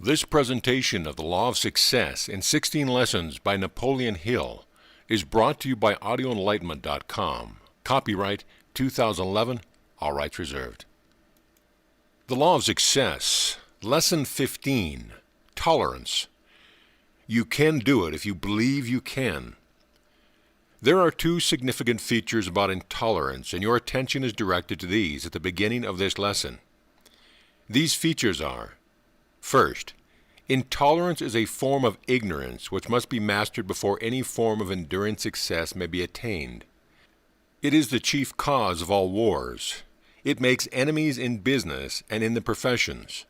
This presentation of the Law of Success in 16 Lessons by Napoleon Hill is brought to you by audioenlightenment.com. Copyright 2011, all rights reserved. The Law of Success, Lesson 15, Tolerance. You can do it if you believe you can. There are two significant features about intolerance, and your attention is directed to these at the beginning of this lesson. These features are: first, intolerance is a form of ignorance which must be mastered before any form of enduring success may be attained. It is the chief cause of all wars. It makes enemies in business and in the professions.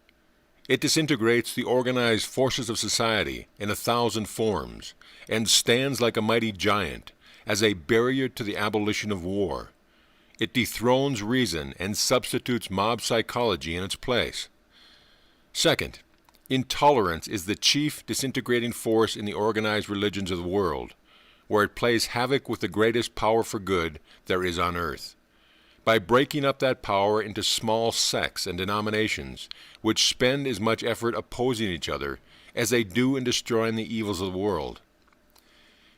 It disintegrates the organized forces of society in 1,000 forms, and stands like a mighty giant as a barrier to the abolition of war. It dethrones reason and substitutes mob psychology in its place. Second, intolerance is the chief disintegrating force in the organized religions of the world, where it plays havoc with the greatest power for good there is on earth, by breaking up that power into small sects and denominations, which spend as much effort opposing each other as they do in destroying the evils of the world.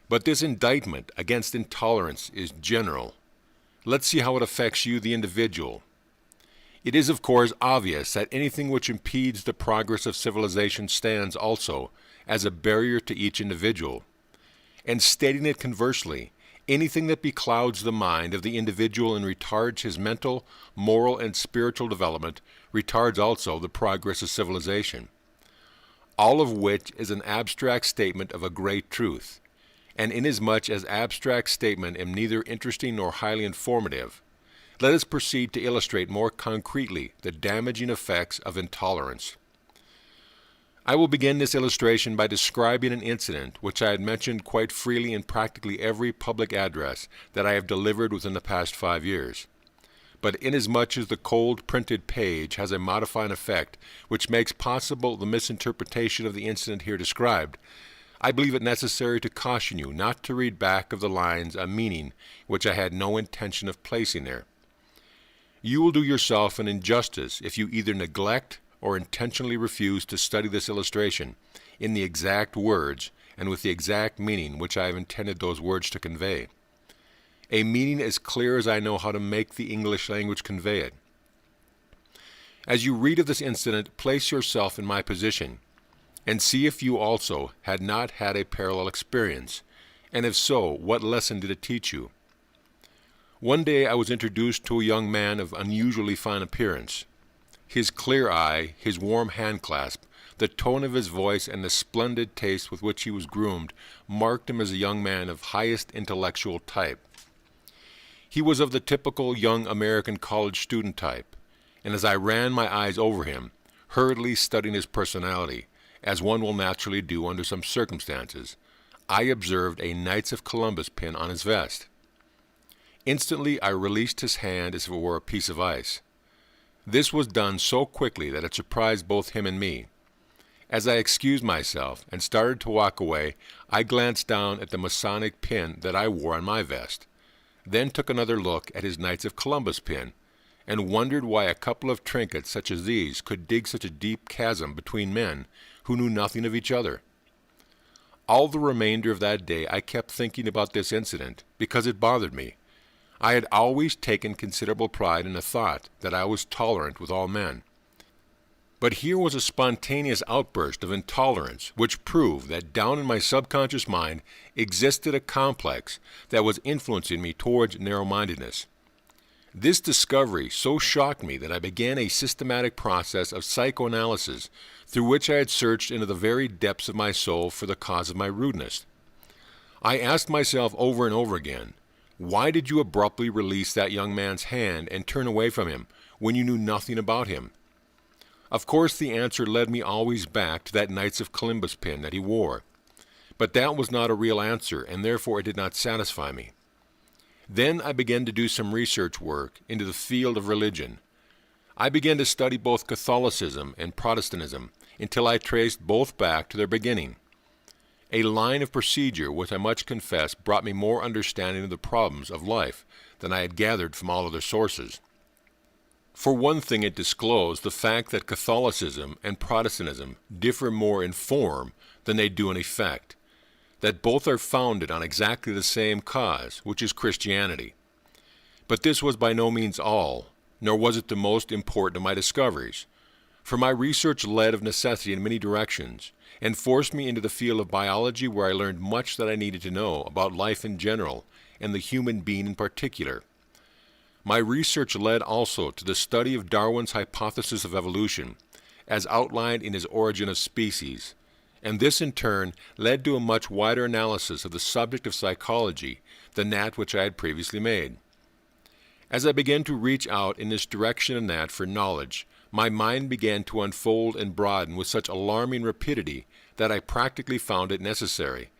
But this indictment against intolerance is general. Let's see how it affects you, the individual. It is, of course, obvious that anything which impedes the progress of civilization stands also as a barrier to each individual. And stating it conversely, anything that beclouds the mind of the individual and retards his mental, moral, and spiritual development retards also the progress of civilization. All of which is an abstract statement of a great truth. And inasmuch as abstract statement am neither interesting nor highly informative, let us proceed to illustrate more concretely the damaging effects of intolerance. I will begin this illustration by describing an incident which I had mentioned quite freely in practically every public address that I have delivered within the past 5 years. But inasmuch as the cold printed page has a modifying effect which makes possible the misinterpretation of the incident here described, I believe it necessary to caution you not to read back of the lines a meaning which I had no intention of placing there. You will do yourself an injustice if you either neglect or intentionally refuse to study this illustration in the exact words and with the exact meaning which I have intended those words to convey. A meaning as clear as I know how to make the English language convey it. As you read of this incident, place yourself in my position, and see if you also had not had a parallel experience, and if so, what lesson did it teach you? One day I was introduced to a young man of unusually fine appearance. His clear eye, his warm handclasp, the tone of his voice, and the splendid taste with which he was groomed marked him as a young man of highest intellectual type. He was of the typical young American college student type, and as I ran my eyes over him, hurriedly studying his personality, as one will naturally do under some circumstances, I observed a Knights of Columbus pin on his vest. Instantly I released his hand as if it were a piece of ice. This was done so quickly that it surprised both him and me. As I excused myself and started to walk away, I glanced down at the Masonic pin that I wore on my vest, then took another look at his Knights of Columbus pin, and wondered why a couple of trinkets such as these could dig such a deep chasm between men who knew nothing of each other. All the remainder of that day I kept thinking about this incident because it bothered me. I had always taken considerable pride in the thought that I was tolerant with all men. But here was a spontaneous outburst of intolerance which proved that down in my subconscious mind existed a complex that was influencing me towards narrow-mindedness. This discovery so shocked me that I began a systematic process of psychoanalysis through which I had searched into the very depths of my soul for the cause of my rudeness. I asked myself over and over again, why did you abruptly release that young man's hand and turn away from him when you knew nothing about him? Of course the answer led me always back to that Knights of Columbus pin that he wore, but that was not a real answer, and therefore it did not satisfy me. Then I began to do some research work into the field of religion. I began to study both Catholicism and Protestantism until I traced both back to their beginning. A line of procedure which I must confess brought me more understanding of the problems of life than I had gathered from all other sources. For one thing, it disclosed the fact that Catholicism and Protestantism differ more in form than they do in effect, that both are founded on exactly the same cause, which is Christianity. But this was by no means all, nor was it the most important of my discoveries, for my research led of necessity in many directions, and forced me into the field of biology, where I learned much that I needed to know about life in general, and the human being in particular. My research led also to the study of Darwin's hypothesis of evolution, as outlined in his Origin of Species, and this in turn led to a much wider analysis of the subject of psychology than that which I had previously made. As I began to reach out in this direction and that for knowledge, my mind began to unfold and broaden with such alarming rapidity that I practically found it necessary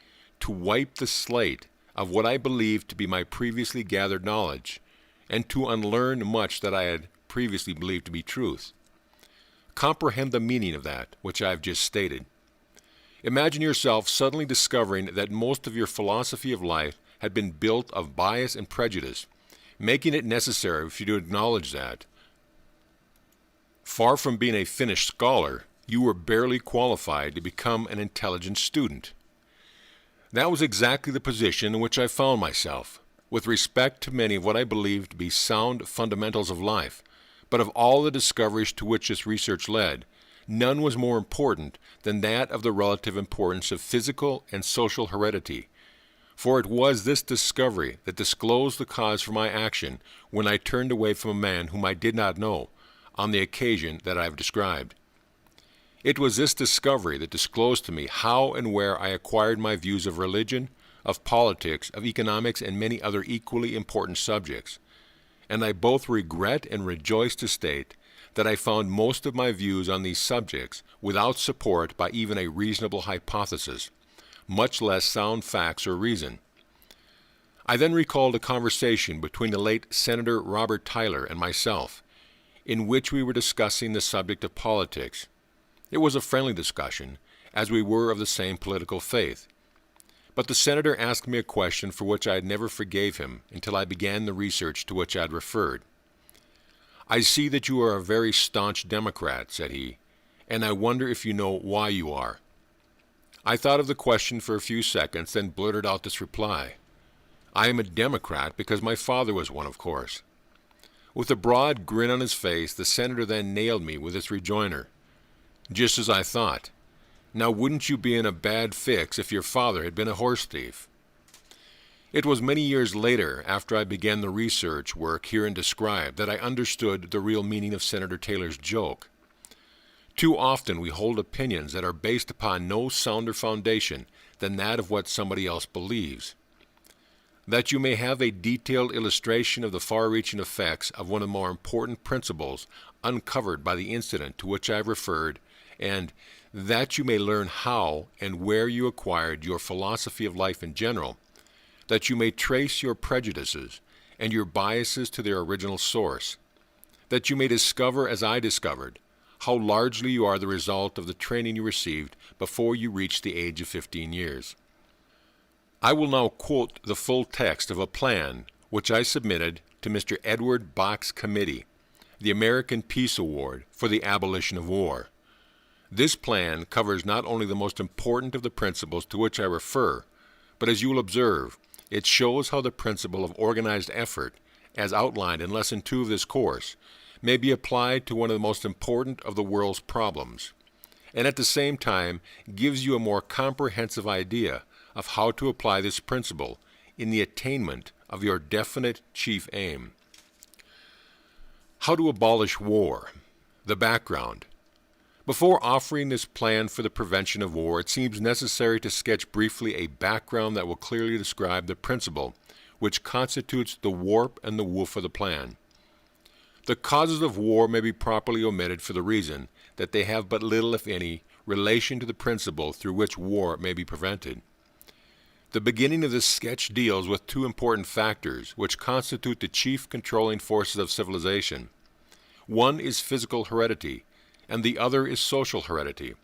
to wipe the slate of what I believed to be my previously gathered knowledge, and to unlearn much that I had previously believed to be truth. Comprehend the meaning of that which I have just stated. Imagine yourself suddenly discovering that most of your philosophy of life had been built of bias and prejudice, making it necessary for you to acknowledge that, far from being a finished scholar, you were barely qualified to become an intelligent student. That was exactly the position in which I found myself, with respect to many of what I believed to be sound fundamentals of life. But of all the discoveries to which this research led, none was more important than that of the relative importance of physical and social heredity. For it was this discovery that disclosed the cause for my action when I turned away from a man whom I did not know, on the occasion that I have described. It was this discovery that disclosed to me how and where I acquired my views of religion, of politics, of economics, and many other equally important subjects. And I both regret and rejoice to state that I found most of my views on these subjects without support by even a reasonable hypothesis, much less sound facts or reason. I then recalled a conversation between the late Senator Robert Tyler and myself, in which we were discussing the subject of politics. It was a friendly discussion, as we were of the same political faith. But the senator asked me a question for which I never forgave him until I began the research to which I had referred. "I see that you are a very staunch Democrat," said he, "and I wonder if you know why you are." I thought of the question for a few seconds, then blurted out this reply. "I am a Democrat because my father was one, of course." With a broad grin on his face, the senator then nailed me with this rejoinder. "Just as I thought. Now wouldn't you be in a bad fix if your father had been a horse thief?" It was many years later, after I began the research work herein described, that I understood the real meaning of Senator Taylor's joke. Too often we hold opinions that are based upon no sounder foundation than that of what somebody else believes. That you may have a detailed illustration of the far-reaching effects of one of the more important principles uncovered by the incident to which I have referred, and that you may learn how and where you acquired your philosophy of life in general, that you may trace your prejudices and your biases to their original source, that you may discover, as I discovered, how largely you are the result of the training you received before you reached the age of 15 years. I will now quote the full text of a plan which I submitted to Mr. Edward Bach's committee, the American Peace Award for the Abolition of War. This plan covers not only the most important of the principles to which I refer, but as you will observe, it shows how the principle of organized effort, as outlined in Lesson 2 of this course, may be applied to one of the most important of the world's problems, and at the same time gives you a more comprehensive idea of how to apply this principle in the attainment of your definite chief aim. How to abolish war. The background. Before offering this plan for the prevention of war, it seems necessary to sketch briefly a background that will clearly describe the principle which constitutes the warp and the woof of the plan. The causes of war may be properly omitted for the reason that they have but little, if any, relation to the principle through which war may be prevented. The beginning of this sketch deals with two important factors which constitute the chief controlling forces of civilization. One is physical heredity, and the other is social heredity.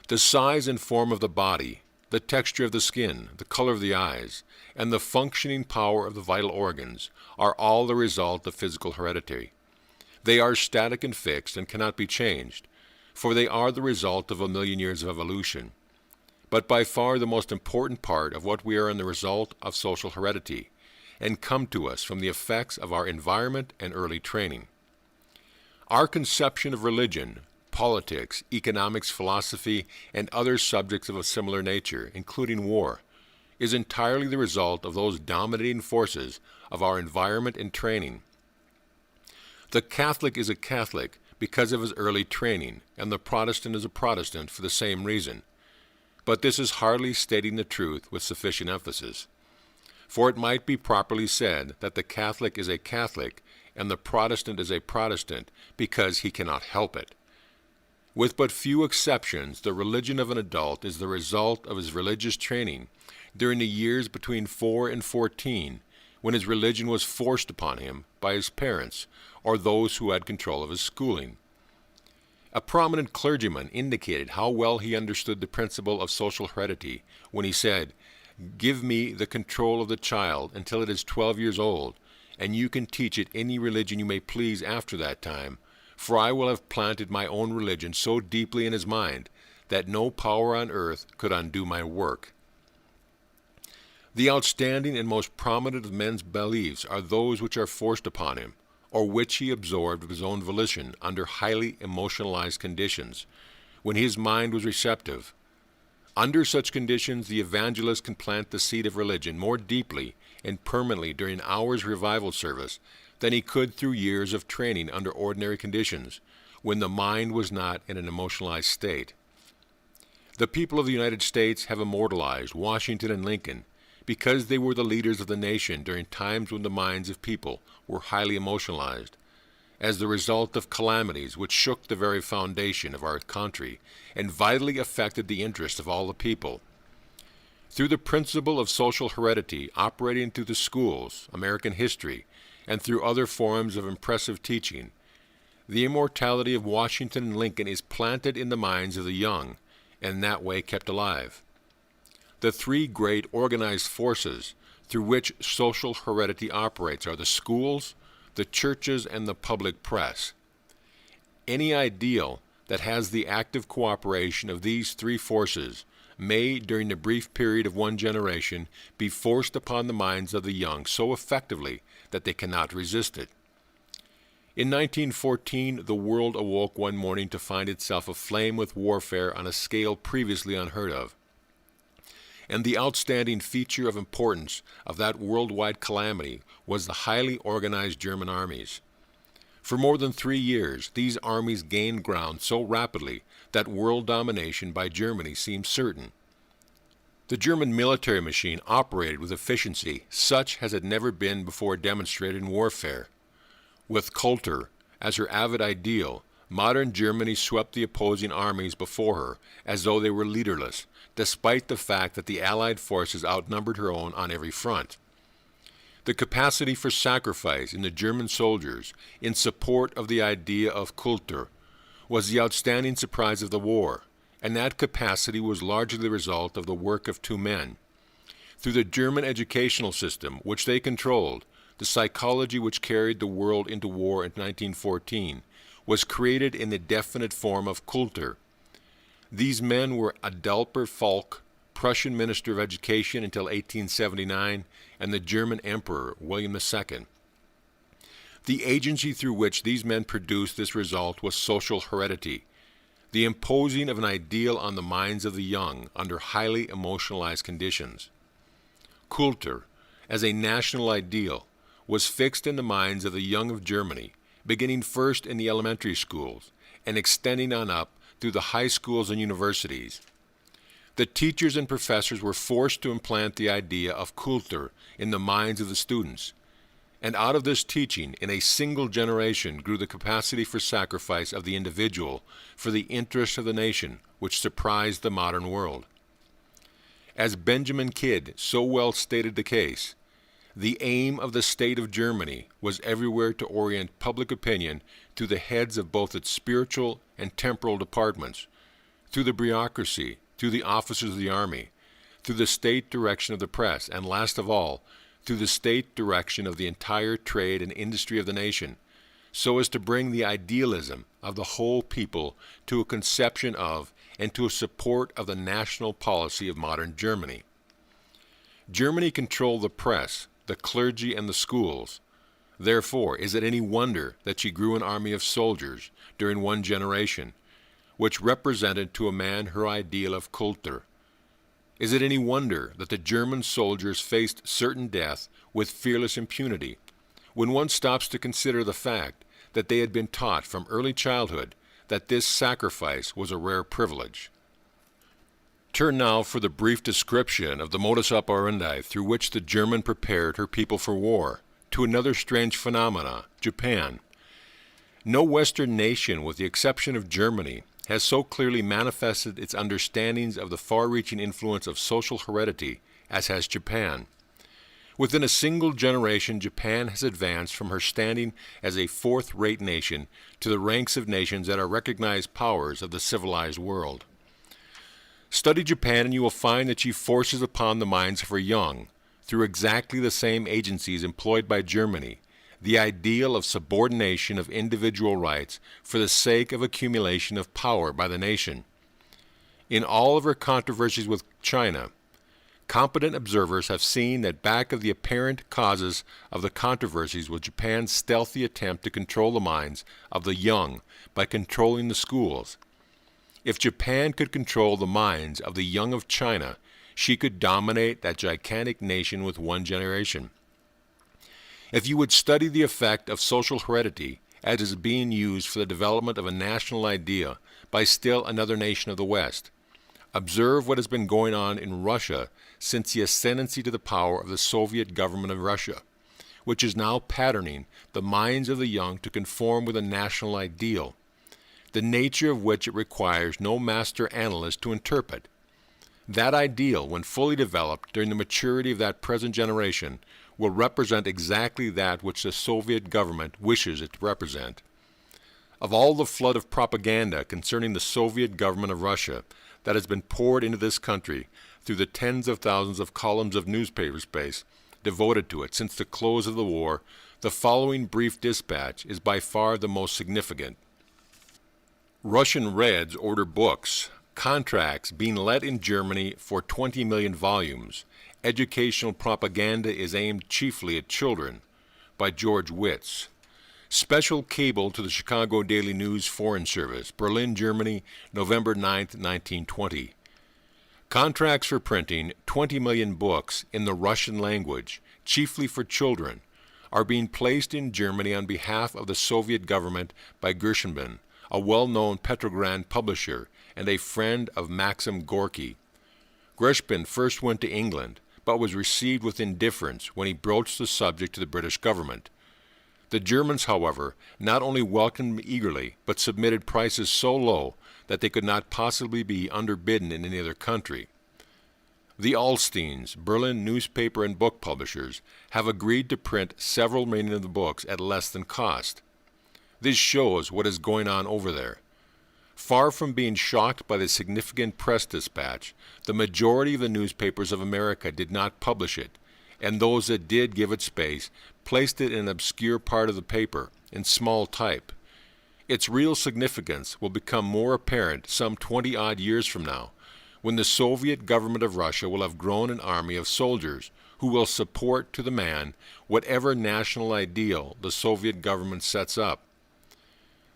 The size and form of the body, the texture of the skin, the color of the eyes, and the functioning power of the vital organs are all the result of physical heredity. They are static and fixed and cannot be changed, for they are the result of a million years of evolution. But by far the most important part of what we are is the result of social heredity, and come to us from the effects of our environment and early training. Our conception of religion, politics, economics, philosophy, and other subjects of a similar nature, including war, is entirely the result of those dominating forces of our environment and training. The Catholic is a Catholic because of his early training, and the Protestant is a Protestant for the same reason. But this is hardly stating the truth with sufficient emphasis. For it might be properly said that the Catholic is a Catholic and the Protestant is a Protestant because he cannot help it. With but few exceptions, the religion of an adult is the result of his religious training during the years between 4 and 14, when his religion was forced upon him by his parents or those who had control of his schooling. A prominent clergyman indicated how well he understood the principle of social heredity when he said, "Give me the control of the child until it is 12 years old, and you can teach it any religion you may please after that time, for I will have planted my own religion so deeply in his mind that no power on earth could undo my work." The outstanding and most prominent of men's beliefs are those which are forced upon him, or which he absorbed of his own volition under highly emotionalized conditions, when his mind was receptive. Under such conditions, the evangelist can plant the seed of religion more deeply and permanently during an hour's revival service than he could through years of training under ordinary conditions, when the mind was not in an emotionalized state. The people of the United States have immortalized Washington and Lincoln because they were the leaders of the nation during times when the minds of people were highly emotionalized, as the result of calamities which shook the very foundation of our country and vitally affected the interests of all the people. Through the principle of social heredity operating through the schools, American history, and through other forms of impressive teaching, the immortality of Washington and Lincoln is planted in the minds of the young, and in that way kept alive. The three great organized forces through which social heredity operates are the schools, the churches, and the public press. Any ideal that has the active cooperation of these three forces may, during the brief period of one generation, be forced upon the minds of the young so effectively that they cannot resist it. In 1914, the world awoke one morning to find itself aflame with warfare on a scale previously unheard of. And the outstanding feature of importance of that worldwide calamity was the highly organized German armies. For more than 3 years, these armies gained ground so rapidly that world domination by Germany seemed certain. The German military machine operated with efficiency such as had never been before demonstrated in warfare. With Kultur as her avid ideal, modern Germany swept the opposing armies before her as though they were leaderless, despite the fact that the Allied forces outnumbered her own on every front. The capacity for sacrifice in the German soldiers in support of the idea of Kultur was the outstanding surprise of the war, and that capacity was largely the result of the work of two men. Through the German educational system, which they controlled, the psychology which carried the world into war in 1914 was created in the definite form of Kultur. These men were Adalbert Falk, Prussian Minister of Education until 1879, and the German Emperor William II. The agency through which these men produced this result was social heredity, the imposing of an ideal on the minds of the young under highly emotionalized conditions. Kultur, as a national ideal, was fixed in the minds of the young of Germany, beginning first in the elementary schools and extending on up through the high schools and universities. The teachers and professors were forced to implant the idea of Kultur in the minds of the students, and out of this teaching, in a single generation, grew the capacity for sacrifice of the individual for the interests of the nation, which surprised the modern world. As Benjamin Kidd so well stated the case, the aim of the state of Germany was everywhere to orient public opinion to the heads of both its spiritual and temporal departments, through the bureaucracy, through the officers of the army, through the state direction of the press, and last of all, through the state direction of the entire trade and industry of the nation, so as to bring the idealism of the whole people to a conception of and to a support of the national policy of modern Germany. Germany controlled the press, the clergy, and the schools. Therefore, is it any wonder that she grew an army of soldiers during one generation, which represented to a man her ideal of Kultur? Is it any wonder that the German soldiers faced certain death with fearless impunity, when one stops to consider the fact that they had been taught from early childhood that this sacrifice was a rare privilege? Turn now for the brief description of the modus operandi through which the German prepared her people for war, to another strange phenomena, Japan. No Western nation, with the exception of Germany, has so clearly manifested its understandings of the far-reaching influence of social heredity as has Japan. Within a single generation, Japan has advanced from her standing as a fourth-rate nation to the ranks of nations that are recognized powers of the civilized world. Study Japan and you will find that she forces upon the minds of her young, through exactly the same agencies employed by Germany, the ideal of subordination of individual rights for the sake of accumulation of power by the nation. In all of her controversies with China, competent observers have seen that back of the apparent causes of the controversies was Japan's stealthy attempt to control the minds of the young by controlling the schools. If Japan could control the minds of the young of China, she could dominate that gigantic nation with one generation. If you would study the effect of social heredity as is being used for the development of a national idea by still another nation of the West, observe what has been going on in Russia since the ascendancy to the power of the Soviet government of Russia, which is now patterning the minds of the young to conform with a national ideal, the nature of which it requires no master analyst to interpret. That ideal, when fully developed during the maturity of that present generation, will represent exactly that which the Soviet government wishes it to represent. Of all the flood of propaganda concerning the Soviet government of Russia that has been poured into this country through the tens of thousands of columns of newspaper space devoted to it since the close of the war, the following brief dispatch is by far the most significant. Russian Reds order books. Contracts being let in Germany for 20 million volumes. Educational propaganda is aimed chiefly at children. By George Witz. Special cable to the Chicago Daily News Foreign Service, Berlin, Germany, November 9, 1920. Contracts for printing 20 million books in the Russian language, chiefly for children, are being placed in Germany on behalf of the Soviet government by Gershenbin, a well-known Petrograd publisher and a friend of Maxim Gorky. Gershwin first went to England, but was received with indifference when he broached the subject to the British government. The Germans, however, not only welcomed him eagerly, but submitted prices so low that they could not possibly be underbidden in any other country. The Alsteins, Berlin newspaper and book publishers, have agreed to print several million of the books at less than cost. This shows what is going on over there. Far from being shocked by the significant press dispatch, the majority of the newspapers of America did not publish it, and those that did give it space placed it in an obscure part of the paper, in small type. Its real significance will become more apparent some 20-odd years from now, when the Soviet government of Russia will have grown an army of soldiers who will support to the man whatever national ideal the Soviet government sets up.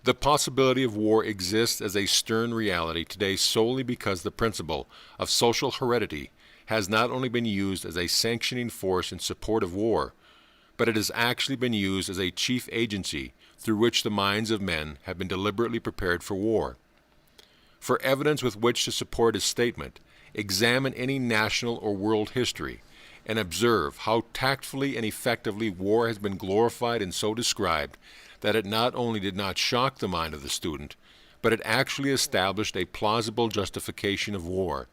The possibility of war exists as a stern reality today solely because the principle of social heredity has not only been used as a sanctioning force in support of war, but it has actually been used as a chief agency through which the minds of men have been deliberately prepared for war. For evidence with which to support his statement, examine any national or world history and observe how tactfully and effectively war has been glorified and so described that it not only did not shock the mind of the student, but it actually established a plausible justification of war.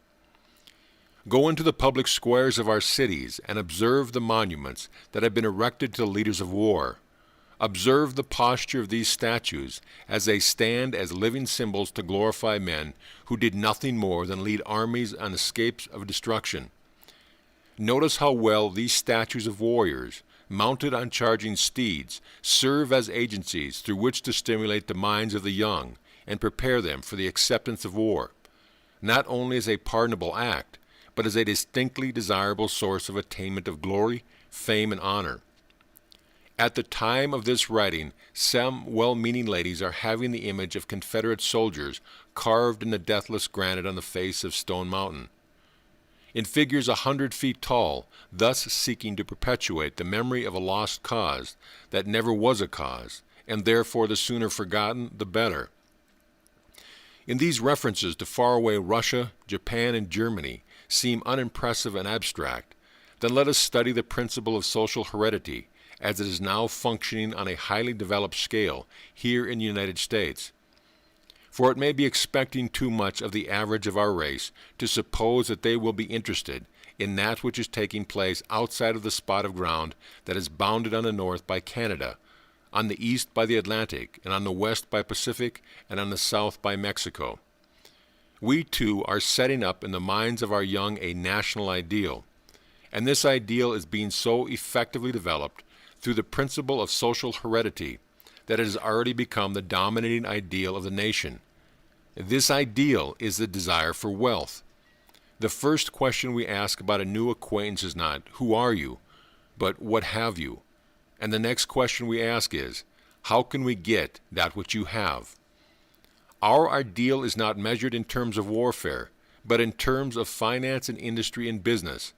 Go into the public squares of our cities and observe the monuments that have been erected to the leaders of war. Observe the posture of these statues as they stand as living symbols to glorify men who did nothing more than lead armies on escapes of destruction. Notice how well these statues of warriors, mounted on charging steeds, serve as agencies through which to stimulate the minds of the young and prepare them for the acceptance of war, not only as a pardonable act, but as a distinctly desirable source of attainment of glory, fame, and honor. At the time of this writing, some well-meaning ladies are having the image of Confederate soldiers carved in the deathless granite on the face of Stone Mountain, in figures 100 feet tall, thus seeking to perpetuate the memory of a lost cause that never was a cause, and therefore the sooner forgotten, the better. In these references to faraway Russia, Japan, and Germany seem unimpressive and abstract, then let us study the principle of social heredity as it is now functioning on a highly developed scale here in the United States. For it may be expecting too much of the average of our race to suppose that they will be interested in that which is taking place outside of the spot of ground that is bounded on the north by Canada, on the east by the Atlantic, and on the west by Pacific, and on the south by Mexico. We, too, are setting up in the minds of our young a national ideal, and this ideal is being so effectively developed through the principle of social heredity that it has already become the dominating ideal of the nation. This ideal is the desire for wealth. The first question we ask about a new acquaintance is not, "Who are you?" but "What have you?" And the next question we ask is, "How can we get that which you have?" Our ideal is not measured in terms of warfare, but in terms of finance and industry and business.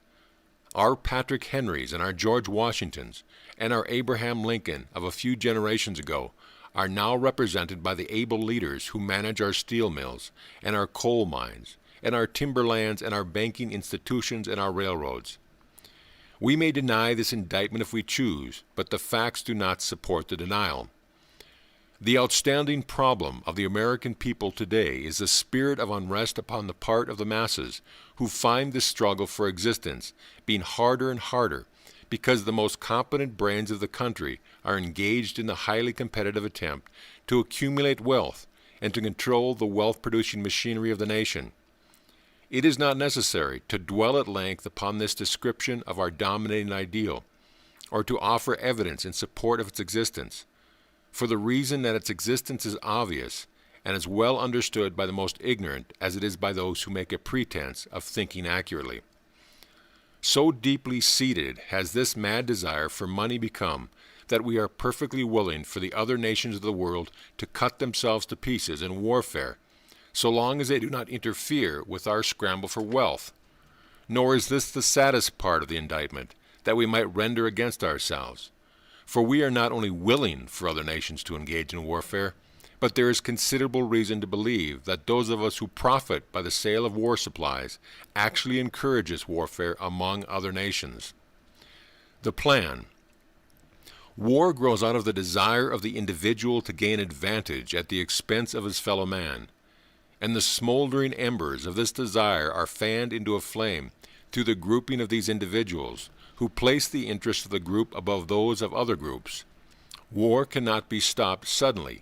Our Patrick Henrys and our George Washingtons and our Abraham Lincoln of a few generations ago are now represented by the able leaders who manage our steel mills and our coal mines and our timberlands and our banking institutions and our railroads. We may deny this indictment if we choose, but the facts do not support the denial. The outstanding problem of the American people today is the spirit of unrest upon the part of the masses who find this struggle for existence being harder and harder because the most competent brains of the country are engaged in the highly competitive attempt to accumulate wealth and to control the wealth-producing machinery of the nation. It is not necessary to dwell at length upon this description of our dominating ideal, or to offer evidence in support of its existence, for the reason that its existence is obvious and as well understood by the most ignorant as it is by those who make a pretense of thinking accurately. So deeply seated has this mad desire for money become that we are perfectly willing for the other nations of the world to cut themselves to pieces in warfare, so long as they do not interfere with our scramble for wealth. Nor is this the saddest part of the indictment, that we might render against ourselves. For we are not only willing for other nations to engage in warfare, but there is considerable reason to believe that those of us who profit by the sale of war supplies actually encourage this warfare among other nations. The plan. War grows out of the desire of the individual to gain advantage at the expense of his fellow man, and the smoldering embers of this desire are fanned into a flame through the grouping of these individuals, who place the interests of the group above those of other groups. War cannot be stopped suddenly.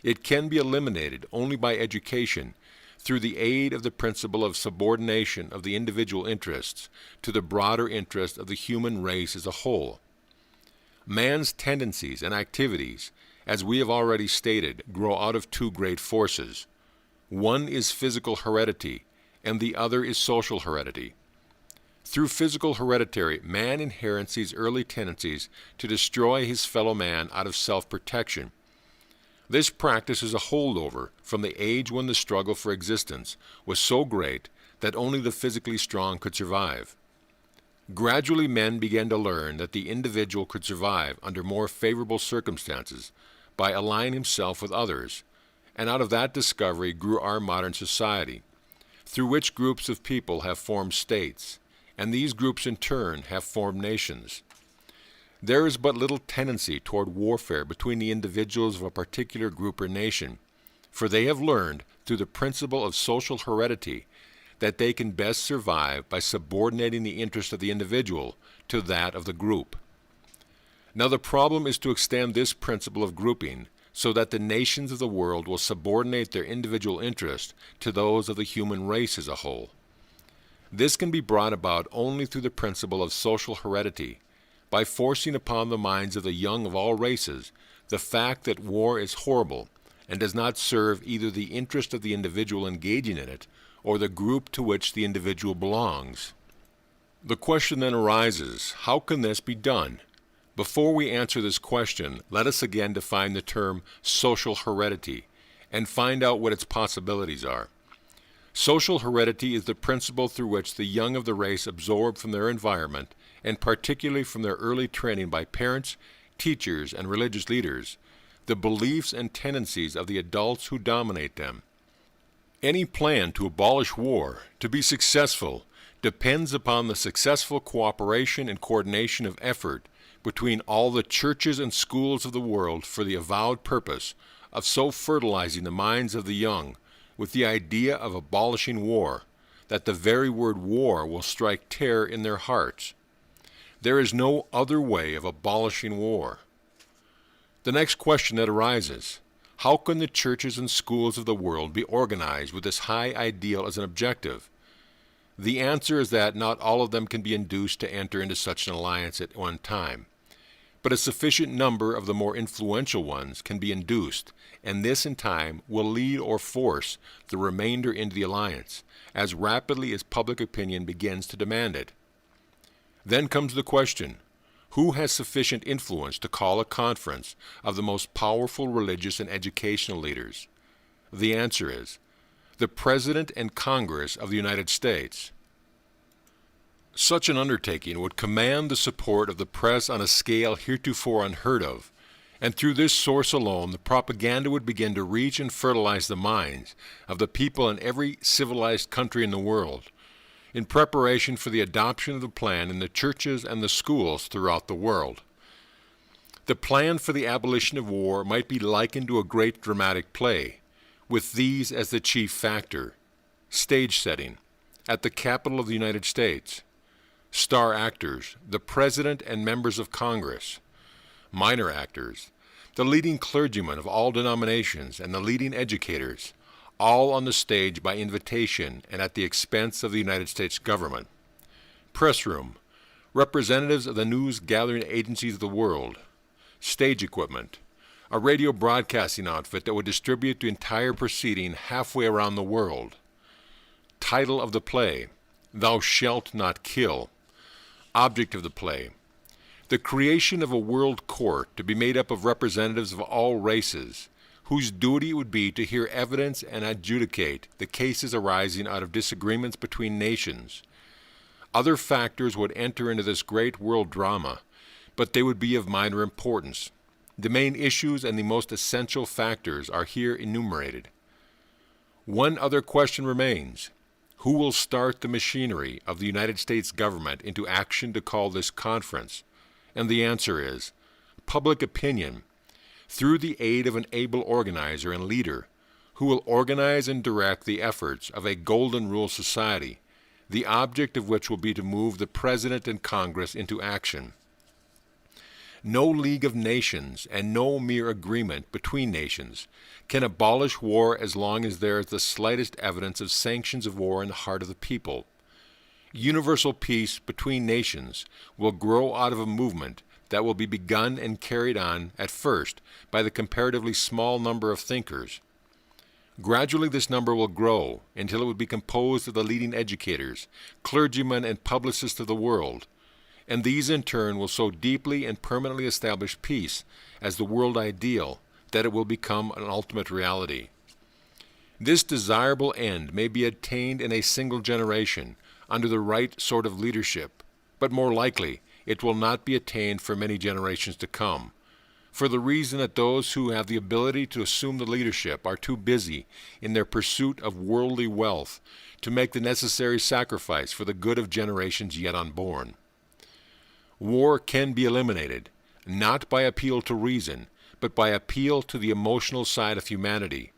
It can be eliminated only by education, through the aid of the principle of subordination of the individual interests to the broader interest of the human race as a whole. Man's tendencies and activities, as we have already stated, grow out of two great forces. One is physical heredity, and the other is social heredity. Through physical hereditary, man inherits these early tendencies to destroy his fellow man out of self-protection. This practice is a holdover from the age when the struggle for existence was so great that only the physically strong could survive. Gradually men began to learn that the individual could survive under more favorable circumstances by aligning himself with others, and out of that discovery grew our modern society, through which groups of people have formed states, and these groups in turn have formed nations. There is but little tendency toward warfare between the individuals of a particular group or nation, for they have learned through the principle of social heredity that they can best survive by subordinating the interest of the individual to that of the group. Now the problem is to extend this principle of grouping so that the nations of the world will subordinate their individual interest to those of the human race as a whole. This can be brought about only through the principle of social heredity, by forcing upon the minds of the young of all races the fact that war is horrible and does not serve either the interest of the individual engaging in it or the group to which the individual belongs. The question then arises, how can this be done? Before we answer this question, let us again define the term social heredity and find out what its possibilities are. Social heredity is the principle through which the young of the race absorb from their environment, and particularly from their early training by parents, teachers, and religious leaders, the beliefs and tendencies of the adults who dominate them. Any plan to abolish war, to be successful, depends upon the successful cooperation and coordination of effort between all the churches and schools of the world for the avowed purpose of so fertilizing the minds of the young with the idea of abolishing war, that the very word war will strike terror in their hearts. There is no other way of abolishing war. The next question that arises, how can the churches and schools of the world be organized with this high ideal as an objective? The answer is that not all of them can be induced to enter into such an alliance at one time, but a sufficient number of the more influential ones can be induced, and this in time will lead or force the remainder into the alliance, as rapidly as public opinion begins to demand it. Then comes the question, who has sufficient influence to call a conference of the most powerful religious and educational leaders? The answer is, the President and Congress of the United States. Such an undertaking would command the support of the press on a scale heretofore unheard of, and through this source alone the propaganda would begin to reach and fertilize the minds of the people in every civilized country in the world, in preparation for the adoption of the plan in the churches and the schools throughout the world. The plan for the abolition of war might be likened to a great dramatic play, with these as the chief factor: stage setting, at the Capitol of the United States; star actors, the President and members of Congress; minor actors, the leading clergymen of all denominations and the leading educators, all on the stage by invitation and at the expense of the United States government; press room, representatives of the news-gathering agencies of the world; stage equipment, a radio broadcasting outfit that would distribute the entire proceeding halfway around the world; title of the play, Thou Shalt Not Kill; object of the play, the creation of a world court to be made up of representatives of all races, whose duty it would be to hear evidence and adjudicate the cases arising out of disagreements between nations. Other factors would enter into this great world drama, but they would be of minor importance. The main issues and the most essential factors are here enumerated. One other question remains. Who will start the machinery of the United States government into action to call this conference? And the answer is public opinion, through the aid of an able organizer and leader who will organize and direct the efforts of a Golden Rule Society, the object of which will be to move the President and Congress into action. No League of Nations and no mere agreement between nations can abolish war as long as there is the slightest evidence of sanctions of war in the heart of the people. Universal peace between nations will grow out of a movement that will be begun and carried on at first by the comparatively small number of thinkers. Gradually this number will grow until it will be composed of the leading educators, clergymen, and publicists of the world, and these in turn will so deeply and permanently establish peace as the world ideal that it will become an ultimate reality. This desirable end may be attained in a single generation under the right sort of leadership, but more likely it will not be attained for many generations to come, for the reason that those who have the ability to assume the leadership are too busy in their pursuit of worldly wealth to make the necessary sacrifice for the good of generations yet unborn. War can be eliminated, not by appeal to reason, but by appeal to the emotional side of humanity.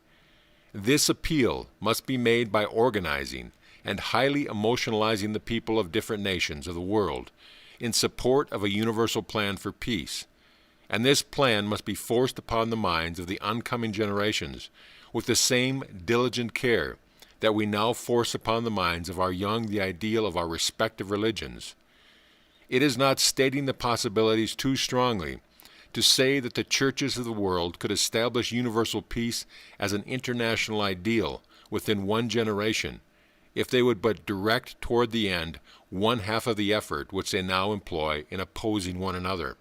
This appeal must be made by organizing and highly emotionalizing the people of different nations of the world in support of a universal plan for peace, and this plan must be forced upon the minds of the oncoming generations with the same diligent care that we now force upon the minds of our young the ideal of our respective religions. It is not stating the possibilities too strongly to say that the churches of the world could establish universal peace as an international ideal within one generation, if they would but direct toward the end one half of the effort which they now employ in opposing one another.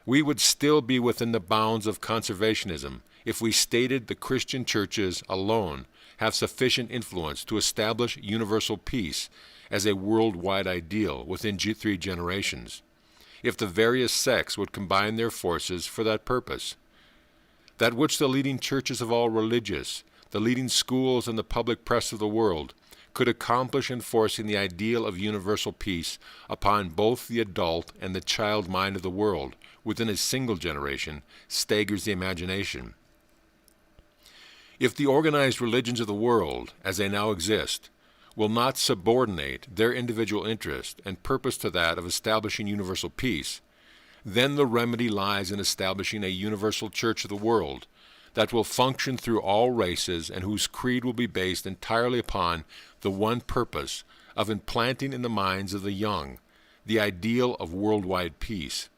We would still be within the bounds of conservationism if we stated the Christian churches alone have sufficient influence to establish universal peace as a worldwide ideal within 3 generations, if the various sects would combine their forces for that purpose. That which the leading churches of all religious, the leading schools and the public press of the world could accomplish in forcing the ideal of universal peace upon both the adult and the child mind of the world within a single generation staggers the imagination. If the organized religions of the world, as they now exist, will not subordinate their individual interest and purpose to that of establishing universal peace, then the remedy lies in establishing a universal church of the world that will function through all races and whose creed will be based entirely upon the one purpose of implanting in the minds of the young the ideal of worldwide peace.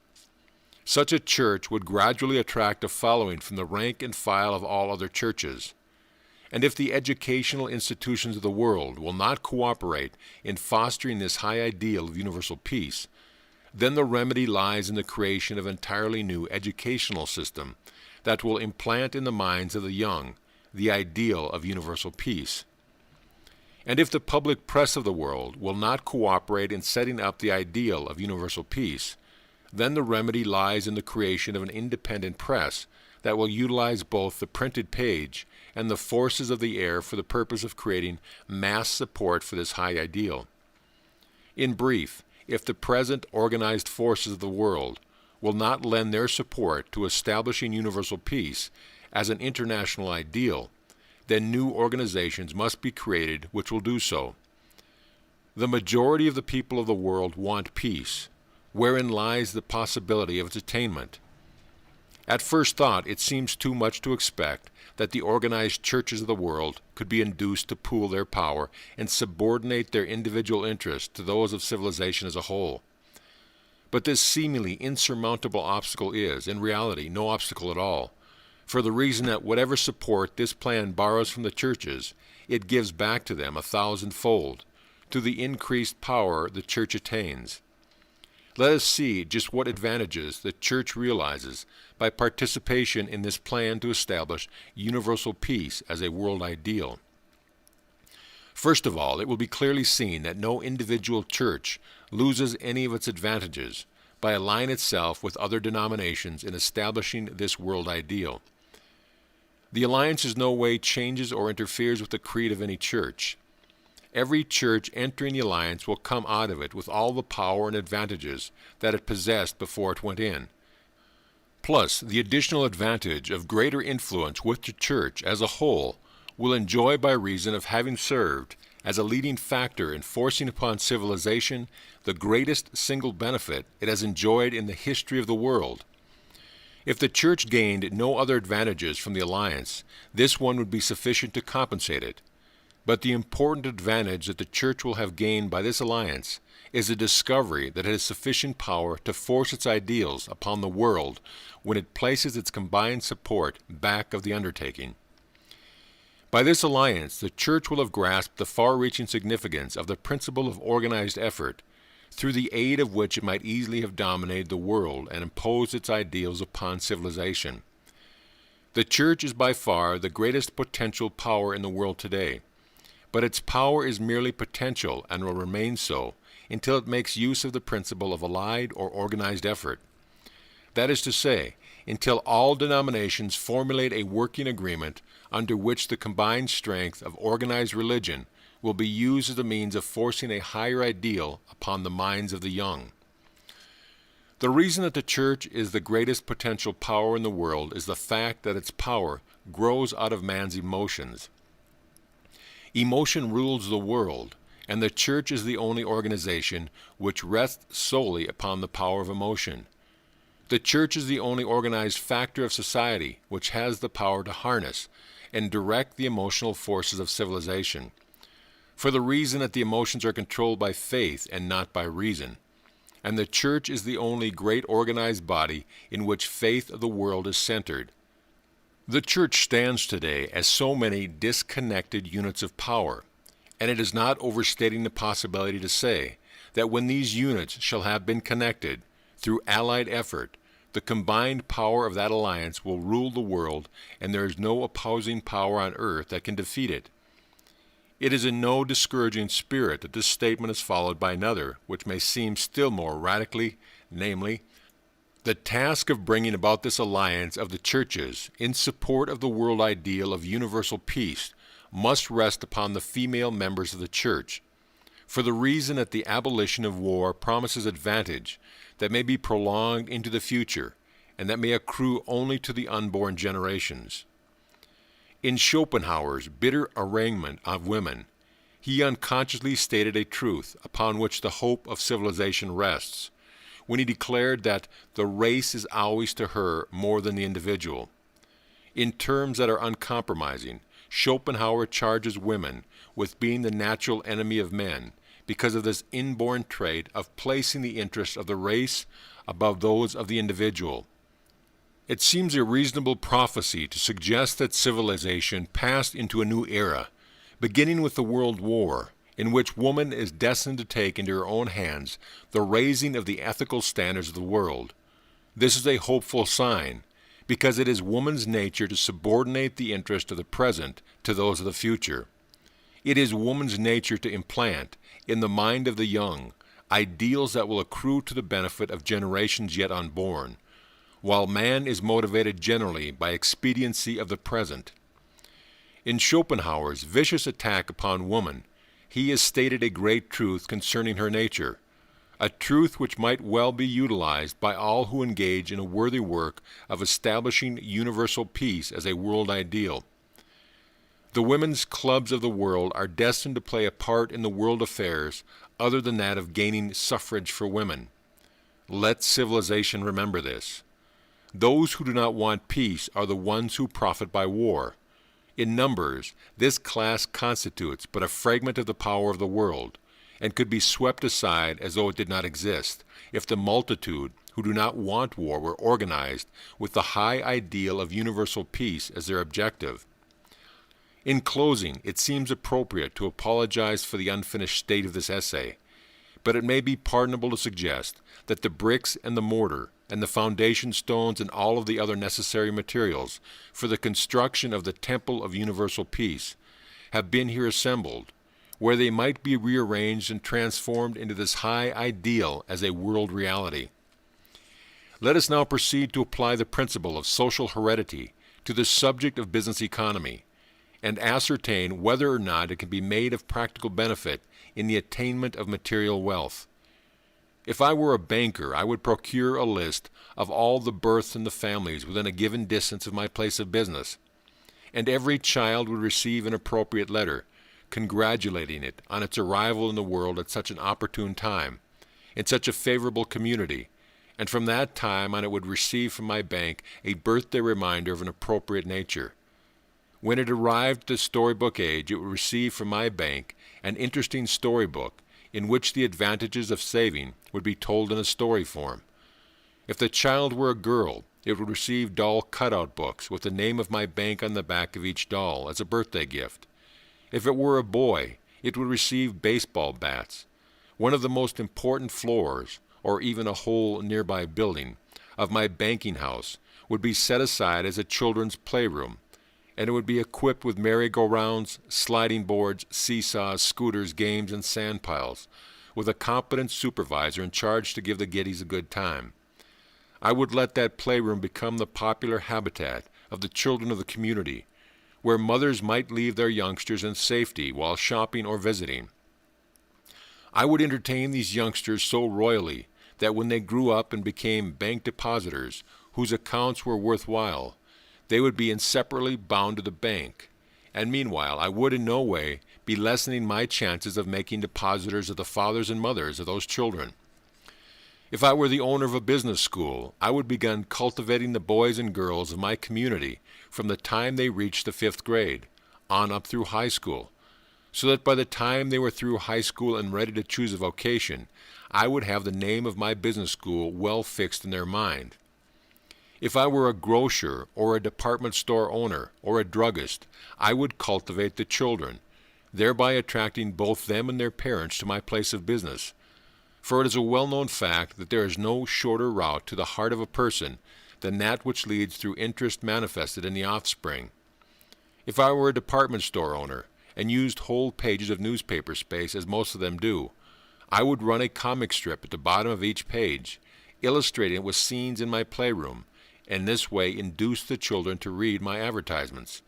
Such a church would gradually attract a following from the rank and file of all other churches. And if the educational institutions of the world will not cooperate in fostering this high ideal of universal peace, then the remedy lies in the creation of an entirely new educational system that will implant in the minds of the young the ideal of universal peace. And if the public press of the world will not cooperate in setting up the ideal of universal peace, then the remedy lies in the creation of an independent press that will utilize both the printed page and the forces of the air for the purpose of creating mass support for this high ideal. In brief, if the present organized forces of the world will not lend their support to establishing universal peace as an international ideal, then new organizations must be created which will do so. The majority of the people of the world want peace, wherein lies the possibility of its attainment. At first thought, it seems too much to expect that the organized churches of the world could be induced to pool their power and subordinate their individual interests to those of civilization as a whole. But this seemingly insurmountable obstacle is, in reality, no obstacle at all, for the reason that whatever support this plan borrows from the churches, it gives back to them 1,000-fold, to the increased power the church attains. Let us see just what advantages the church realizes by participation in this plan to establish universal peace as a world ideal. First of all, it will be clearly seen that no individual church loses any of its advantages by aligning itself with other denominations in establishing this world ideal. The alliance in no way changes or interferes with the creed of any church. Every church entering the alliance will come out of it with all the power and advantages that it possessed before it went in, plus the additional advantage of greater influence with the church as a whole will enjoy by reason of having served as a leading factor in forcing upon civilization the greatest single benefit it has enjoyed in the history of the world. If the church gained no other advantages from the alliance, this one would be sufficient to compensate it. But the important advantage that the church will have gained by this alliance is the discovery that it has sufficient power to force its ideals upon the world when it places its combined support back of the undertaking. By this alliance, the church will have grasped the far-reaching significance of the principle of organized effort, through the aid of which it might easily have dominated the world and imposed its ideals upon civilization. The church is by far the greatest potential power in the world today, but its power is merely potential and will remain so until it makes use of the principle of allied or organized effort. That is to say, until all denominations formulate a working agreement under which the combined strength of organized religion will be used as a means of forcing a higher ideal upon the minds of the young. The reason that the church is the greatest potential power in the world is the fact that its power grows out of man's emotions. Emotion rules the world, and the church is the only organization which rests solely upon the power of emotion. The church is the only organized factor of society which has the power to harness and direct the emotional forces of civilization, for the reason that the emotions are controlled by faith and not by reason. and the church is the only great organized body in which faith of the world is centered. The church stands today as so many disconnected units of power, and it is not overstating the possibility to say that when these units shall have been connected, through allied effort, the combined power of that alliance will rule the world, and there is no opposing power on earth that can defeat it. It is in no discouraging spirit that this statement is followed by another, which may seem still more radically, namely, the task of bringing about this alliance of the churches in support of the world ideal of universal peace must rest upon the female members of the church, for the reason that the abolition of war promises advantage that may be prolonged into the future, and that may accrue only to the unborn generations. In Schopenhauer's bitter arraignment of women, he unconsciously stated a truth upon which the hope of civilization rests, when he declared that the race is always to her more than the individual. In terms that are uncompromising, Schopenhauer charges women with being the natural enemy of men because of this inborn trait of placing the interests of the race above those of the individual. It seems a reasonable prophecy to suggest that civilization passed into a new era, beginning with the World War, in which woman is destined to take into her own hands the raising of the ethical standards of the world. This is a hopeful sign, because it is woman's nature to subordinate the interest of the present to those of the future. It is woman's nature to implant, in the mind of the young, ideals that will accrue to the benefit of generations yet unborn, while man is motivated generally by expediency of the present. In Schopenhauer's vicious attack upon woman, he has stated a great truth concerning her nature, a truth which might well be utilized by all who engage in a worthy work of establishing universal peace as a world ideal. The women's clubs of the world are destined to play a part in the world affairs other than that of gaining suffrage for women. Let civilization remember this. Those who do not want peace are the ones who profit by war. In numbers, this class constitutes but a fragment of the power of the world, and could be swept aside as though it did not exist, if the multitude who do not want war were organized with the high ideal of universal peace as their objective. In closing, it seems appropriate to apologize for the unfinished state of this essay, but it may be pardonable to suggest that the bricks and the mortar and the foundation stones and all of the other necessary materials for the construction of the temple of universal peace have been here assembled, where they might be rearranged and transformed into this high ideal as a world reality. Let us now proceed to apply the principle of social heredity to the subject of business economy, and ascertain whether or not it can be made of practical benefit in the attainment of material wealth. If I were a banker, I would procure a list of all the births in the families within a given distance of my place of business, and every child would receive an appropriate letter, congratulating it on its arrival in the world at such an opportune time, in such a favorable community, and from that time on it would receive from my bank a birthday reminder of an appropriate nature. When it arrived at the storybook age, it would receive from my bank an interesting storybook in which the advantages of saving would be told in a story form. If the child were a girl, it would receive doll cutout books with the name of my bank on the back of each doll as a birthday gift. If it were a boy, it would receive baseball bats. One of the most important floors, or even a whole nearby building, of my banking house would be set aside as a children's playroom, and it would be equipped with merry-go-rounds, sliding boards, seesaws, scooters, games, and sand piles, with a competent supervisor in charge to give the kiddies a good time. I would let that playroom become the popular habitat of the children of the community, where mothers might leave their youngsters in safety while shopping or visiting. I would entertain these youngsters so royally that when they grew up and became bank depositors whose accounts were worthwhile, they would be inseparably bound to the bank, and meanwhile I would in no way be lessening my chances of making depositors of the fathers and mothers of those children. If I were the owner of a business school, I would begin cultivating the boys and girls of my community from the time they reached the 5th grade, on up through high school, so that by the time they were through high school and ready to choose a vocation, I would have the name of my business school well fixed in their mind. If I were a grocer or a department store owner or a druggist, I would cultivate the children, thereby attracting both them and their parents to my place of business. For it is a well-known fact that there is no shorter route to the heart of a person than that which leads through interest manifested in the offspring. If I were a department store owner and used whole pages of newspaper space, as most of them do, I would run a comic strip at the bottom of each page, illustrating it with scenes in my playroom, and this way induce the children to read my advertisements.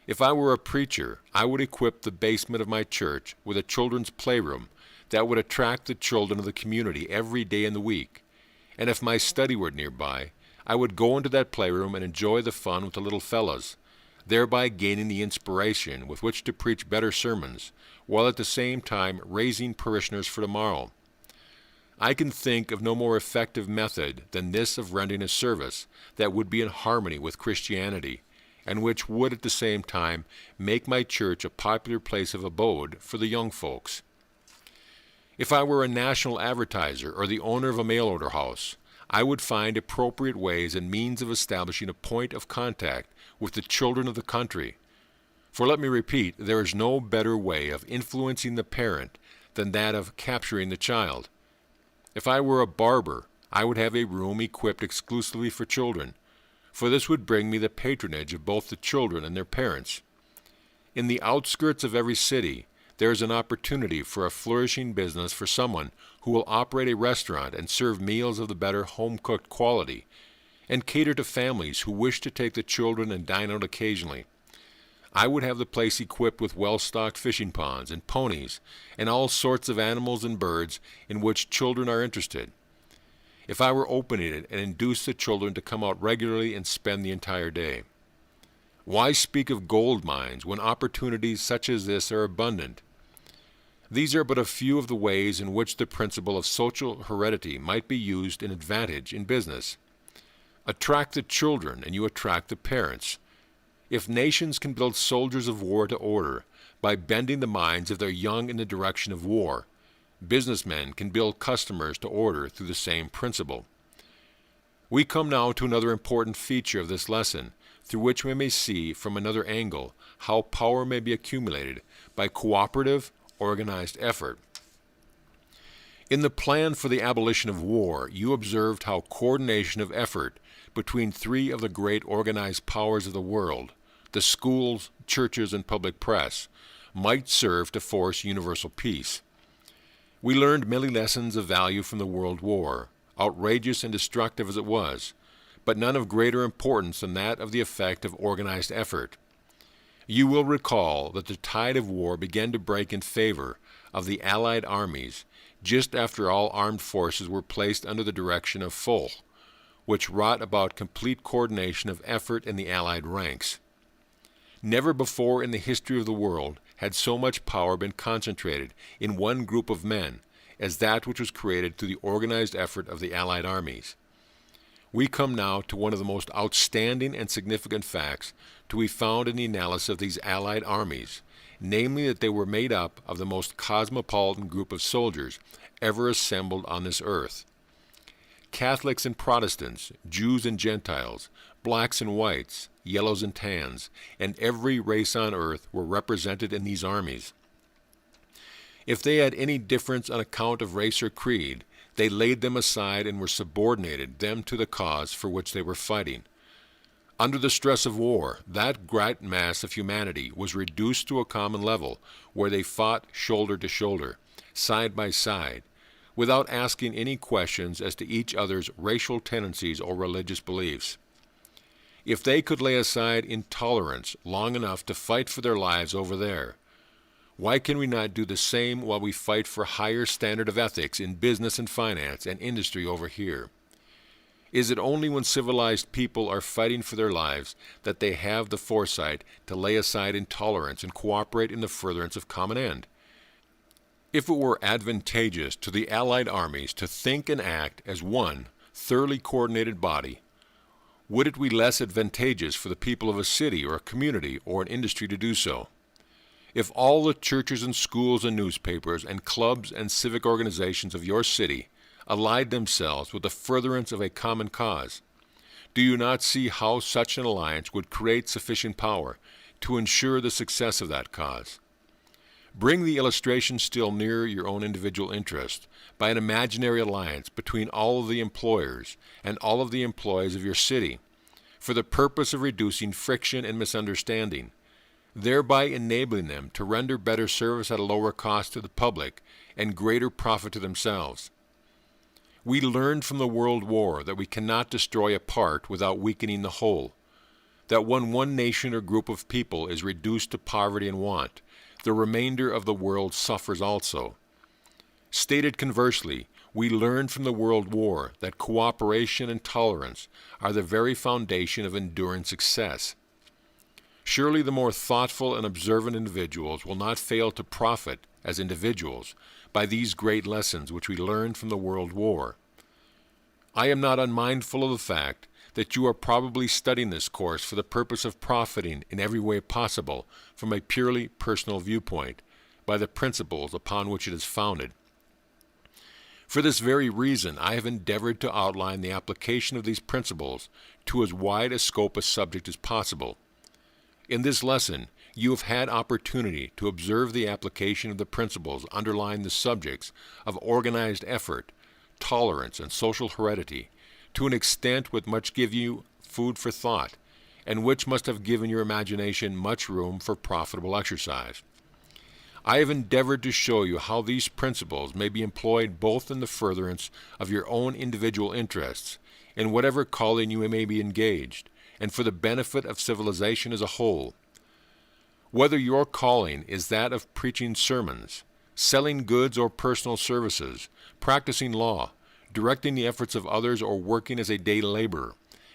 If I were a preacher, I would equip the basement of my church with a children's playroom that would attract the children of the community every day in the week. And if my study were nearby, I would go into that playroom and enjoy the fun with the little fellows, thereby gaining the inspiration with which to preach better sermons, while at the same time raising parishioners for tomorrow. I can think of no more effective method than this of rendering a service that would be in harmony with Christianity, and which would at the same time make my church a popular place of abode for the young folks. If I were a national advertiser or the owner of a mail-order house, I would find appropriate ways and means of establishing a point of contact with the children of the country. For let me repeat, there is no better way of influencing the parent than that of capturing the child. If I were a barber, I would have a room equipped exclusively for children, for this would bring me the patronage of both the children and their parents. In the outskirts of every city, there is an opportunity for a flourishing business for someone who will operate a restaurant and serve meals of the better home-cooked quality, and cater to families who wish to take the children and dine out occasionally. I would have the place equipped with well-stocked fishing ponds and ponies and all sorts of animals and birds in which children are interested. If I were opening it and induce the children to come out regularly and spend the entire day. Why speak of gold mines when opportunities such as this are abundant? These are but a few of the ways in which the principle of social heredity might be used in advantage in business. Attract the children and you attract the parents. If nations can build soldiers of war to order by bending the minds of their young in the direction of war, businessmen can build customers to order through the same principle. We come now to another important feature of this lesson, through which we may see from another angle how power may be accumulated by cooperative, organized effort. In the plan for the abolition of war, you observed how coordination of effort between three of the great organized powers of the world, the schools, churches, and public press, might serve to force universal peace. We learned many lessons of value from the World War, outrageous and destructive as it was, but none of greater importance than that of the effect of organized effort. You will recall that the tide of war began to break in favor of the Allied armies just after all armed forces were placed under the direction of Foch, which wrought about complete coordination of effort in the Allied ranks. Never before in the history of the world had so much power been concentrated in one group of men as that which was created through the organized effort of the Allied armies. We come now to one of the most outstanding and significant facts to be found in the analysis of these Allied armies, namely that they were made up of the most cosmopolitan group of soldiers ever assembled on this earth. Catholics and Protestants, Jews and Gentiles, blacks and whites, yellows and tans, and every race on earth were represented in these armies. If they had any difference on account of race or creed, they laid them aside and were subordinated them to the cause for which they were fighting. Under the stress of war, that great mass of humanity was reduced to a common level where they fought shoulder to shoulder, side by side, without asking any questions as to each other's racial tendencies or religious beliefs. If they could lay aside intolerance long enough to fight for their lives over there, why can we not do the same while we fight for a higher standard of ethics in business and finance and industry over here? Is it only when civilized people are fighting for their lives that they have the foresight to lay aside intolerance and cooperate in the furtherance of common end? If it were advantageous to the Allied armies to think and act as one thoroughly coordinated body, would it be less advantageous for the people of a city or a community or an industry to do so? If all the churches and schools and newspapers and clubs and civic organizations of your city allied themselves with the furtherance of a common cause, do you not see how such an alliance would create sufficient power to ensure the success of that cause? Bring the illustration still nearer your own individual interest by an imaginary alliance between all of the employers and all of the employees of your city for the purpose of reducing friction and misunderstanding, thereby enabling them to render better service at a lower cost to the public and greater profit to themselves. We learned from the World War that we cannot destroy a part without weakening the whole, that when one nation or group of people is reduced to poverty and want, the remainder of the world suffers also. Stated conversely, we learned from the World War that cooperation and tolerance are the very foundation of enduring success. Surely the more thoughtful and observant individuals will not fail to profit as individuals by these great lessons which we learned from the World War. I am not unmindful of the fact that you are probably studying this course for the purpose of profiting in every way possible from a purely personal viewpoint by the principles upon which it is founded. For this very reason, I have endeavored to outline the application of these principles to as wide a scope of subject as possible. In this lesson, you have had opportunity to observe the application of the principles underlying the subjects of organized effort, tolerance, and social heredity to an extent which must give you food for thought, and which must have given your imagination much room for profitable exercise. I have endeavored to show you how these principles may be employed both in the furtherance of your own individual interests, in whatever calling you may be engaged, and for the benefit of civilization as a whole. Whether your calling is that of preaching sermons, selling goods or personal services, practicing law, directing the efforts of others, or working as a day laborer,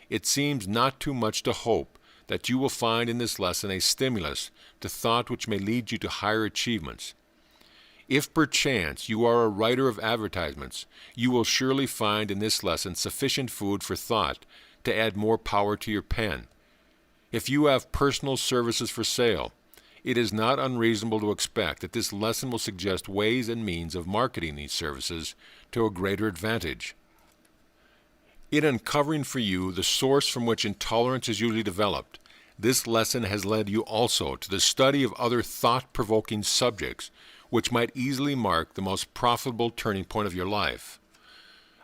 it seems not too much to hope that you will find in this lesson a stimulus to thought which may lead you to higher achievements. If perchance you are a writer of advertisements, you will surely find in this lesson sufficient food for thought to add more power to your pen. If you have personal services for sale, it is not unreasonable to expect that this lesson will suggest ways and means of marketing these services to a greater advantage. In uncovering for you the source from which intolerance is usually developed, this lesson has led you also to the study of other thought-provoking subjects which might easily mark the most profitable turning point of your life.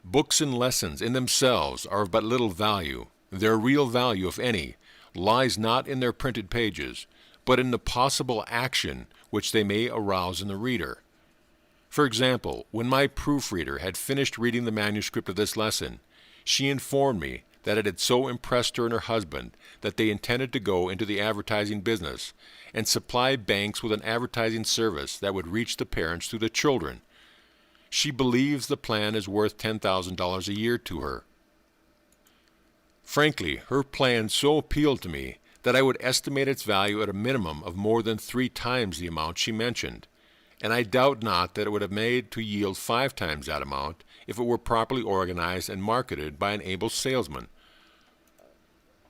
Books and lessons in themselves are of but little value. Their real value, if any, lies not in their printed pages, but in the possible action which they may arouse in the reader. For example, when my proofreader had finished reading the manuscript of this lesson, she informed me that it had so impressed her and her husband that they intended to go into the advertising business and supply banks with an advertising service that would reach the parents through the children. She believes the plan is worth $10,000 a year to her. Frankly, her plan so appealed to me that I would estimate its value at a minimum of more than 3 times the amount she mentioned, and I doubt not that it would have made to yield 5 times that amount if it were properly organized and marketed by an able salesman.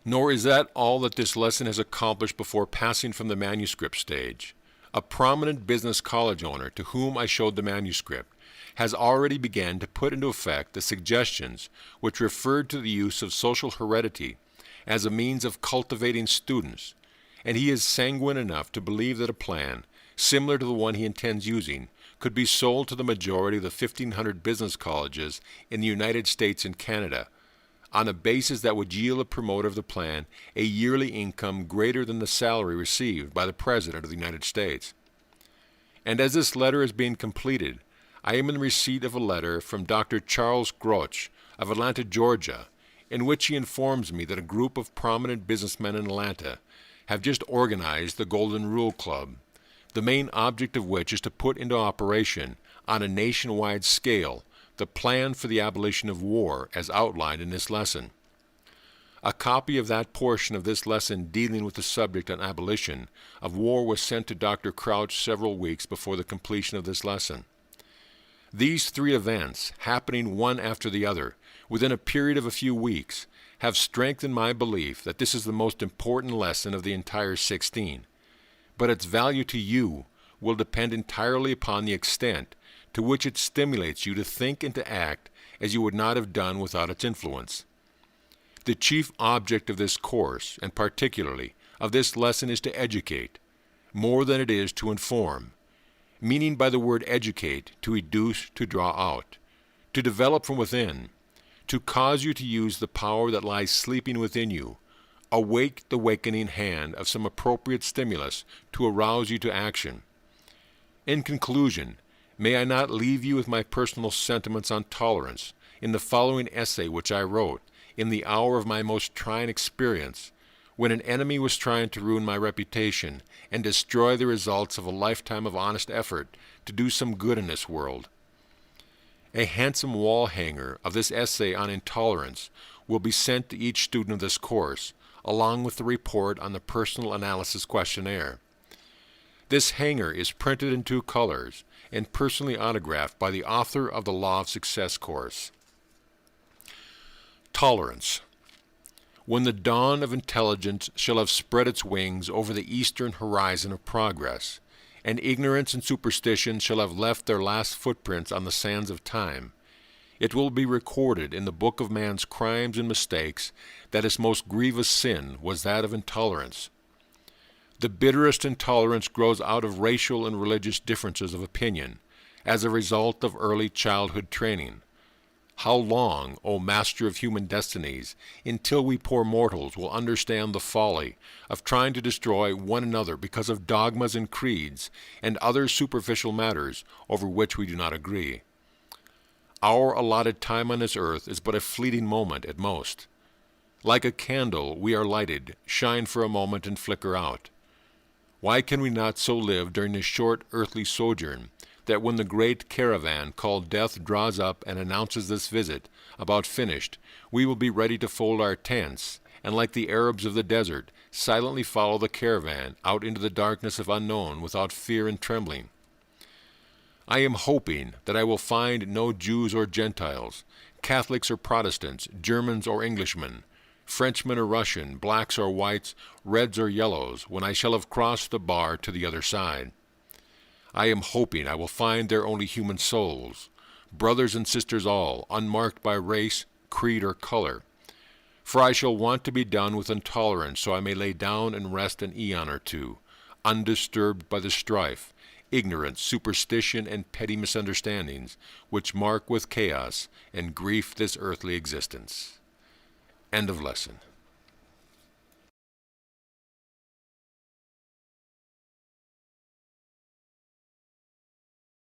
Nor is that all that this lesson has accomplished before passing from the manuscript stage. A prominent business college owner to whom I showed the manuscript has already begun to put into effect the suggestions which referred to the use of social heredity as a means of cultivating students, and he is sanguine enough to believe that a plan, similar to the one he intends using, could be sold to the majority of the 1,500 business colleges in the United States and Canada, on a basis that would yield the promoter of the plan a yearly income greater than the salary received by the President of the United States. And as this letter is being completed, I am in receipt of a letter from Dr. Charles Groch of Atlanta, Georgia, in which he informs me that a group of prominent businessmen in Atlanta have just organized the Golden Rule Club, the main object of which is to put into operation, on a nationwide scale, the plan for the abolition of war as outlined in this lesson. A copy of that portion of this lesson dealing with the subject on abolition of war was sent to Dr. Crouch several weeks before the completion of this lesson. These 3 events, happening one after the other, within a period of a few weeks, have strengthened my belief that this is the most important lesson of the entire 16. but its value to you will depend entirely upon the extent to which it stimulates you to think and to act as you would not have done without its influence. The chief object of this course, and particularly of this lesson, is to educate, more than it is to inform, meaning by the word educate to educe, to draw out, to develop from within, to cause you to use the power that lies sleeping within you, awake the wakening hand of some appropriate stimulus to arouse you to action. In conclusion, may I not leave you with my personal sentiments on tolerance in the following essay which I wrote in the hour of my most trying experience, when an enemy was trying to ruin my reputation and destroy the results of a lifetime of honest effort to do some good in this world. A handsome wall hanger of this essay on intolerance will be sent to each student of this course, along with the report on the personal analysis questionnaire. This hanger is printed in 2 colors and personally autographed by the author of the Law of Success course. Tolerance. When the dawn of intelligence shall have spread its wings over the eastern horizon of progress, and ignorance and superstition shall have left their last footprints on the sands of time, it will be recorded in the book of man's crimes and mistakes that his most grievous sin was that of intolerance. The bitterest intolerance grows out of racial and religious differences of opinion, as a result of early childhood training. How long, O Master of human destinies, until we poor mortals will understand the folly of trying to destroy one another because of dogmas and creeds and other superficial matters over which we do not agree? Our allotted time on this earth is but a fleeting moment at most. Like a candle, we are lighted, shine for a moment, and flicker out. Why can we not so live during this short earthly sojourn, that when the great caravan called death draws up and announces this visit about finished, we will be ready to fold our tents, and like the Arabs of the desert, silently follow the caravan out into the darkness of unknown without fear and trembling? I am hoping that I will find no Jews or Gentiles, Catholics or Protestants, Germans or Englishmen, Frenchmen or Russian, blacks or whites, reds or yellows, when I shall have crossed the bar to the other side. I am hoping I will find there only human souls, brothers and sisters all, unmarked by race, creed, or color. For I shall want to be done with intolerance, so I may lay down and rest an eon or 2, undisturbed by the strife, ignorance, superstition, and petty misunderstandings, which mark with chaos and grief this earthly existence. End of lesson.